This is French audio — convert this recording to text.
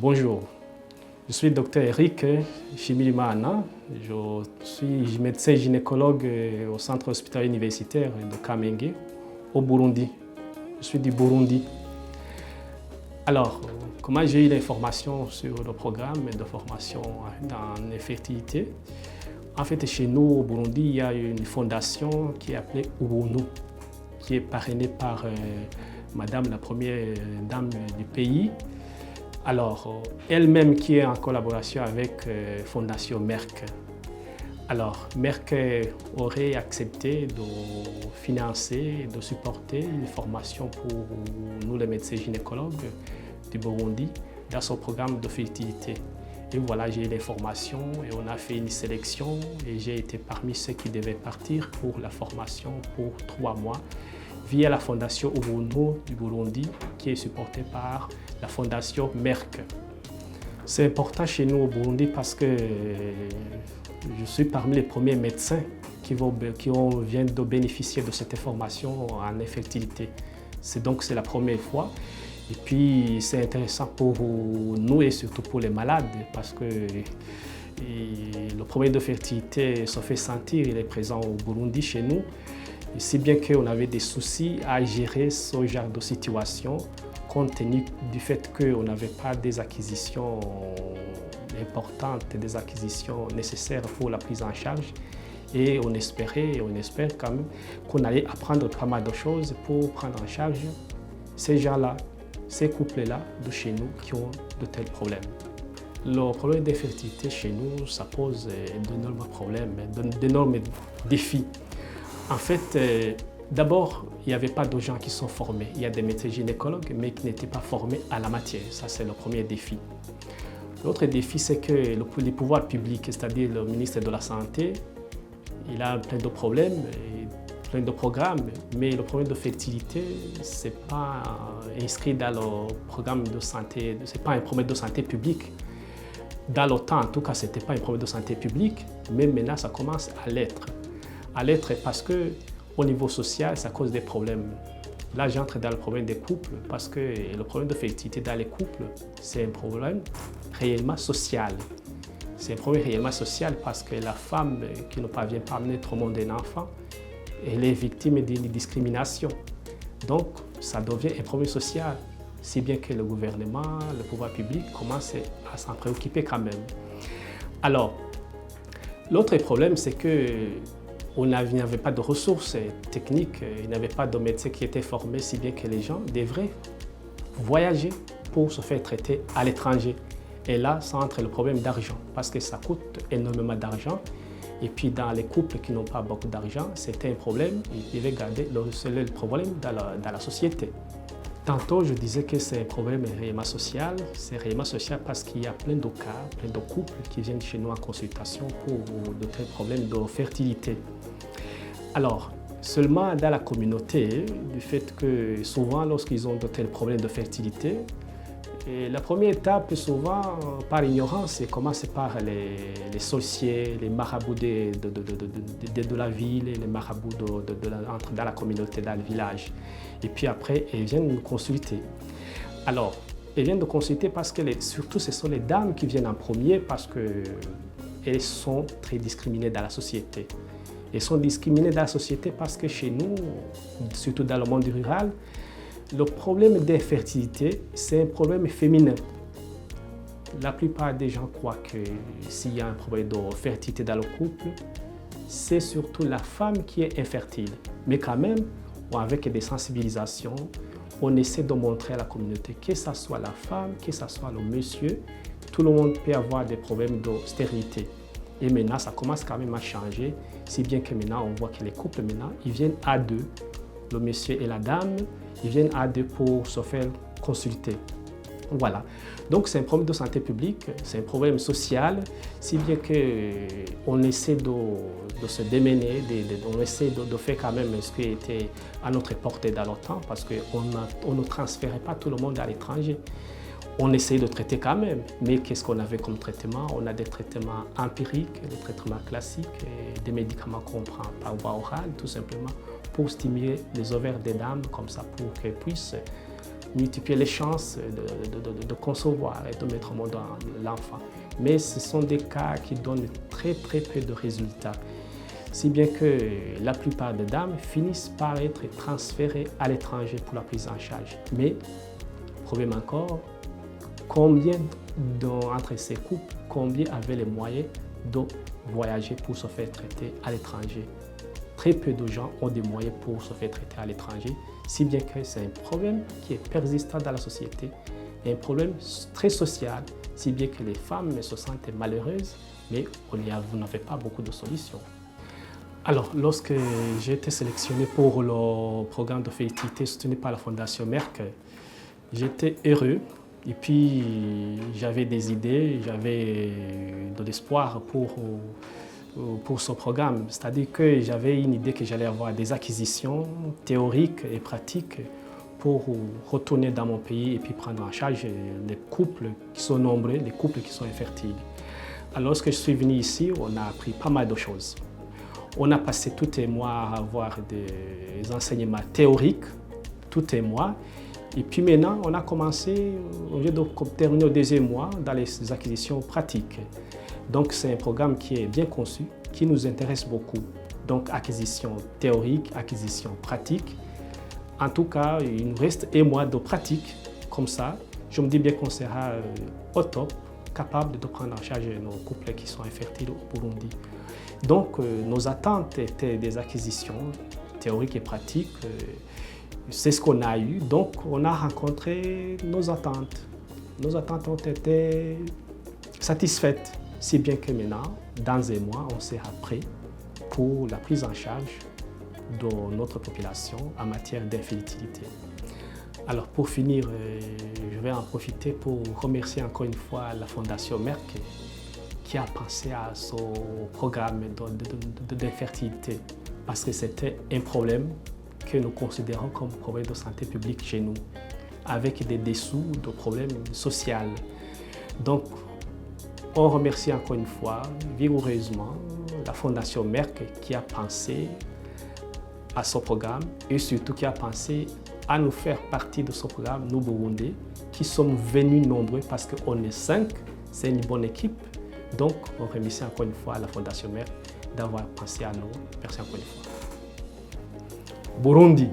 Bonjour, je suis Dr Eric Shimirimana. Je suis médecin gynécologue au centre hospitalier universitaire de Kamenge, au Burundi. Je suis du Burundi. Alors, comment j'ai eu l'information sur le programme de formation en infertilité? En fait, chez nous, au Burundi, il y a une fondation qui est appelée Ubuntu, qui est parrainée par Madame la première dame du pays. Alors, elle-même qui est en collaboration avec Fondation Merck. Alors, Merck aurait accepté de financer, de supporter une formation pour nous, les médecins gynécologues du Burundi, dans son programme de fertilité. Et voilà, j'ai eu l'information et on a fait une sélection et j'ai été parmi ceux qui devaient partir pour la formation pour 3 mois via la fondation Ubuntu du Burundi qui est supportée par la fondation Merck. C'est important chez nous au Burundi parce que je suis parmi les premiers médecins qui viennent de bénéficier de cette formation en infertilité. Donc c'est la première fois. Et puis c'est intéressant pour nous et surtout pour les malades parce que le problème de fertilité se fait sentir, il est présent au Burundi chez nous. Et si bien qu'on avait des soucis à gérer ce genre de situation compte tenu du fait qu'on n'avait pas des acquisitions importantes, des acquisitions nécessaires pour la prise en charge. Et on espérait et on espère quand même qu'on allait apprendre pas mal de choses pour prendre en charge ces gens-là, ces couples-là de chez nous qui ont de tels problèmes. Le problème d'infertilité chez nous, ça pose d'énormes problèmes, d'énormes défis. En fait, d'abord, il n'y avait pas de gens qui sont formés. Il y a des médecins gynécologues, mais qui n'étaient pas formés à la matière. Ça, c'est le premier défi. L'autre défi, c'est que les pouvoirs publics, c'est-à-dire le ministre de la Santé, il a plein de problèmes, plein de programmes, mais le problème de fertilité, ce n'est pas inscrit dans le programme de santé, ce n'est pas un problème de santé publique. Dans le temps, en tout cas, ce n'était pas un problème de santé publique, mais maintenant, ça commence à l'être. À l'être parce qu'au niveau social, ça cause des problèmes. Là, j'entre dans le problème des couples parce que le problème de fertilité dans les couples, c'est un problème réellement social. C'est un problème réellement social parce que la femme qui ne parvient pas à naître au monde un enfant, elle est victime d'une discrimination. Donc, ça devient un problème social, si bien que le gouvernement, le pouvoir public commence à s'en préoccuper quand même. Alors, l'autre problème, c'est que il n'y avait pas de ressources techniques, il n'y avait pas de médecins qui étaient formés, si bien que les gens devraient voyager pour se faire traiter à l'étranger. Et là, ça entre le problème d'argent, parce que ça coûte énormément d'argent. Et puis dans les couples qui n'ont pas beaucoup d'argent, c'était un problème, ils devaient garder le problème dans la société. Tantôt, je disais que c'est un problème réellement social. C'est réellement social parce qu'il y a plein de cas, plein de couples qui viennent chez nous en consultation pour de tels problèmes de fertilité. Alors, seulement dans la communauté, du fait que souvent, lorsqu'ils ont de tels problèmes de fertilité, la première étape, souvent, par ignorance, c'est commencer par les sorciers, les marabouts de la ville, les marabouts dans la communauté, dans le village. Et puis après, ils viennent nous consulter. Alors, ils viennent nous consulter parce que surtout, ce sont les dames qui viennent en premier parce qu'elles sont très discriminées dans la société. Elles sont discriminées dans la société parce que chez nous, surtout dans le monde rural, le problème d'infertilité, c'est un problème féminin. La plupart des gens croient que s'il y a un problème de fertilité dans le couple, c'est surtout la femme qui est infertile. Mais quand même, avec des sensibilisations, on essaie de montrer à la communauté que ce soit la femme, que ce soit le monsieur, tout le monde peut avoir des problèmes de stérilité. Et maintenant, ça commence quand même à changer, si bien que maintenant, on voit que les couples, maintenant, ils viennent à deux. Le monsieur et la dame, ils viennent à deux pour se faire consulter. Voilà. Donc c'est un problème de santé publique, c'est un problème social, si bien qu'on essaie de se démener, on essaie de faire quand même ce qui était à notre portée dans le temps, parce qu'on ne transférait pas tout le monde à l'étranger. On essaie de traiter quand même, mais qu'est-ce qu'on avait comme traitement? On a des traitements empiriques, des traitements classiques, et des médicaments qu'on prend par voie orale, tout simplement, pour stimuler les ovaires des dames, comme ça, pour qu'elles puissent multiplier les chances de concevoir et de mettre au monde l'enfant. Mais ce sont des cas qui donnent très peu de résultats. Si bien que la plupart des dames finissent par être transférées à l'étranger pour la prise en charge. Mais, problème encore, combien entre ces couples, combien avaient les moyens de voyager pour se faire traiter à l'étranger? Très peu de gens ont des moyens pour se faire traiter à l'étranger, si bien que c'est un problème qui est persistant dans la société, et un problème très social, si bien que les femmes se sentent malheureuses, mais vous n'avez pas beaucoup de solutions. Alors, lorsque j'ai été sélectionné pour le programme de fertilité soutenu par la Fondation Merck, j'étais heureux et puis j'avais des idées, j'avais de l'espoir pour ce programme. C'est-à-dire que j'avais une idée que j'allais avoir des acquisitions théoriques et pratiques pour retourner dans mon pays et puis prendre en charge les couples qui sont nombreux, les couples qui sont infertiles. Alors, lorsque je suis venu ici, on a appris pas mal de choses. On a passé tout un mois à avoir des enseignements théoriques, tout un mois. Et puis maintenant, on a commencé, au lieu de terminer au deuxième mois, dans les acquisitions pratiques. Donc c'est un programme qui est bien conçu, qui nous intéresse beaucoup. Donc acquisition théorique, acquisition pratique. En tout cas, il nous reste un mois de pratique. Comme ça, je me dis bien qu'on sera au top, capable de prendre en charge nos couples qui sont infertiles au Burundi. Donc, nos attentes étaient des acquisitions théoriques et pratiques. C'est ce qu'on a eu. Donc, on a rencontré nos attentes. Nos attentes ont été satisfaites, si bien que maintenant, dans un mois, on sera prêt pour la prise en charge de notre population en matière d'infertilité. Alors, pour finir, je vais en profiter pour remercier encore une fois la Fondation Merck qui a pensé à ce programme d'infertilité parce que c'était un problème que nous considérons comme problème de santé publique chez nous, avec des dessous de problèmes sociaux. Donc, on remercie encore une fois vigoureusement la Fondation Merck qui a pensé à ce programme et surtout qui a pensé à nous faire partie de ce programme, nous Burundais, qui sommes venus nombreux parce qu'on est 5, c'est une bonne équipe. Donc, on remercie encore une fois la Fondation Merck d'avoir pensé à nous. Merci encore une fois. Burundi.